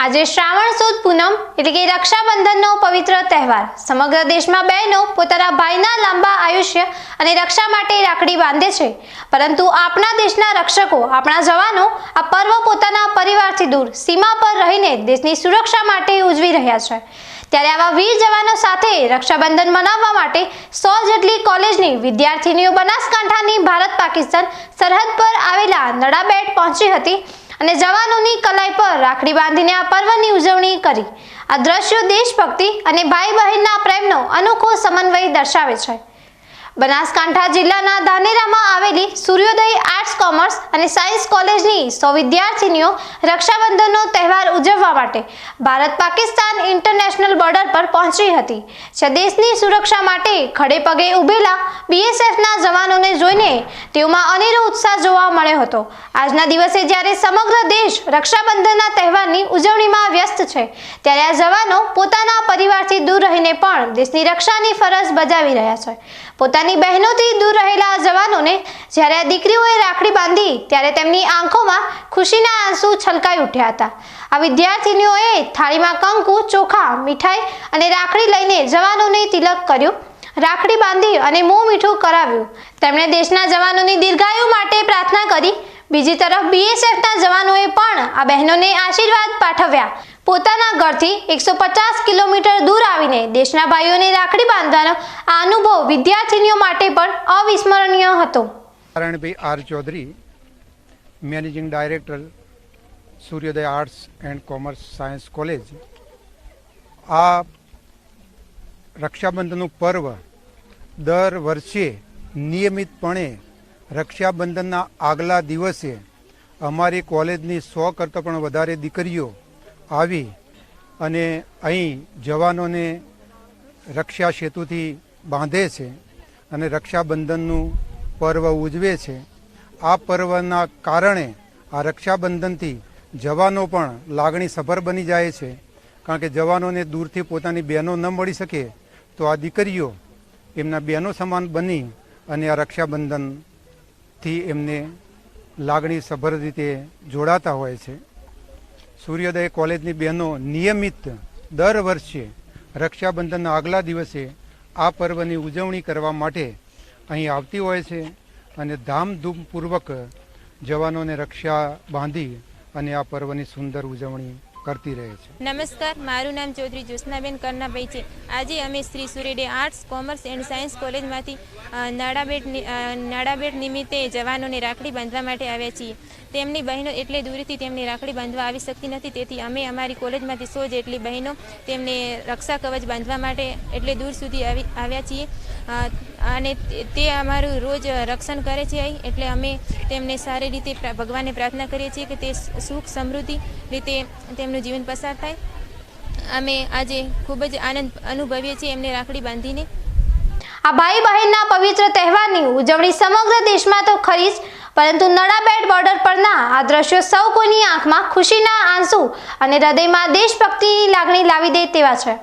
આજે શ્રાવણ સુદ પૂનમ એટલે કે રક્ષાબંધનનો પવિત્ર તહેવાર સમગ્ર દેશમાં બહેનો પોતાના ભાઈના લાંબા આયુષ્ય અને રક્ષા માટે રાખડી બાંધે છે, પરંતુ આપણા દેશના રક્ષકો આપણા જવાનો આ પર્વ પોતાના પરિવારથી દૂર સીમા પર રહીને દેશની સુરક્ષા માટે ઉજવી રહ્યા છે। ત્યારે આવા વીર જવાનો સાથે રક્ષાબંધન મનાવવા માટે 100 જેટલી કોલેજની વિદ્યાર્થીનીઓ બનાસકાંઠાની ભારત પાકિસ્તાન સરહદ પર આવેલા નડાબેટ પહોંચી હતી અને જવાનોની કલાઈ પર રાખડી બાંધીને આ પર્વની ઉજવણી કરી। આ દ્રશ્યો દેશભક્તિ અને ભાઈ બહેનના પ્રેમનો અનોખો સમન્વય દર્શાવે છે। બનાસકાંઠા જિલ્લાના ધાનેરામાં આવેલી સૂર્યોદય આર્ટ્સ કોમર્સ અને સાયન્સ કોલેજની 100 વિદ્યાર્થીનીઓ રક્ષાબંધનનો તહેવાર ઉજવવા માટે ભારત પાકિસ્તાન ઇન્ટરનેશનલ બોર્ડર પર પહોંચી હતી, જ્યાં દેશની સુરક્ષા માટે ખડે પગે ઊભેલા બીએસએફના જવાનોને જોઈને તેઓમાં અનેરો ઉત્સાહ જોવા મળ્યો હતો। આજના દિવસે જ્યારે સમગ્ર દેશ રક્ષાબંધનના તહેવારની ઉજવણીમાં વ્યસ્ત છે, ત્યારે આ જવાનો પોતાના પરિવારથી દૂર રહીને પણ દેશની રક્ષાની ફરજ બજાવી રહ્યા છે। પોતાની બહેનોથી દૂર રહેલા જવાનોને જ્યારે આ દીકરીઓએ રાખડી બાંધી ત્યારે તેમની આંખોમાં ખુશીના આંસુ છલકાઈ ઉઠ્યા હતા। આ વિદ્યાર્થીનીઓએ થાળીમાં કંકુ, ચોખા, મીઠાઈ અને રાખડી લઈને જવાનોને તિલક કર્યું, રાખડી બાંધી અને મોં મીઠું કરાવ્યું। તેમણે દેશના જવાનોની દીર્ઘાયુ માટે પ્રાર્થના કરી। બીજી તરફ બીએસએફના જવાનોએ પણ આ બહેનોને આશીર્વાદ પાઠવ્યા। પોતાના ઘરથી 150 કિલોમીટર દૂર આવીને દેશના ભાઈઓને રાખડી બાંધવાનો આ અનુભવ વિદ્યાર્થીનીઓ માટે પણ અવિસ્મરણીય હતો। Narayanbhai R Chaudhary, managing director, સૂર્યોદય arts and commerce science college. આ રક્ષાબંધનનું પર્વ દર વર્ષે નિયમિતપણે રક્ષાબંધનના આગલા દિવસે અમારી કોલેજની 100 કરતાં પણ વધારે દીકરીઓ આવી અને અહીં જવાનોને રક્ષા સેતુથી બાંધે છે અને રક્ષાબંધનનું પર્વ ઉજવે છે। આ પર્વના કારણે આ રક્ષાબંધનથી જવાનો પણ લાગણીસભર બની જાય છે, કારણ કે જવાનોને દૂરથી પોતાની બહેનો ન મળી શકે તો આ દીકરીઓ એમના બહેનો સમાન બની અને આ રક્ષાબંધનથી એમને લાગણીસભર રીતે જોડાતા હોય છે। સૂર્યોદય કોલેજની બહેનો નિયમિત દર વર્ષે રક્ષાબંધનના આગલા દિવસે આ પર્વની ઉજવણી કરવા માટે અહીં આવતી હોય છે અને ધામધૂમપૂર્વક જવાનોને રક્ષા બાંધી અને આ પર્વની સુંદર ઉજવણી કરતી રહે છે। નમસ્કાર, મારું નામ ચૌધરી જ્યોત્સનાબેન કરનાભાઈ છે। આજે અમે શ્રી સૂર્યોદય આર્ટ્સ કોમર્સ એન્ડ સાયન્સ કોલેજમાંથી નાડાબેટ નિમિત્તે જવાનોને રાખડી બાંધવા માટે આવ્યા છીએ। તેમની બહેનો એટલે દૂરથી તેમને રાખડી બાંધવા આવી શકતી નથી, તેથી અમે અમારી કોલેજમાંથી 100 જેટલી બહેનો તેમને રક્ષા કવચ બાંધવા માટે એટલે દૂર સુધી આવ્યા છીએ અને તે અમારું રોજ રક્ષણ કરે છે અહીં, એટલે અમે તેમને સારી રીતે ભગવાનને પ્રાર્થના કરીએ છીએ કે તે સુખ સમૃદ્ધિ રીતે તેમનું જીવન પસાર થાય। અમે આજે ખૂબ જ આનંદ અનુભવીએ છીએ એમને રાખડી બાંધીને। આ ભાઈ બહેનના પવિત્ર તહેવારની ઉજવણી સમગ્ર દેશમાં તો ખરી જ, પરંતુ નડાબેટ બોર્ડર પરના આ દ્રશ્યો સૌ કોઈની આંખમાં ખુશીના આંસુ અને હૃદયમાં દેશભક્તિની લાગણી લાવી દે તેવા છે।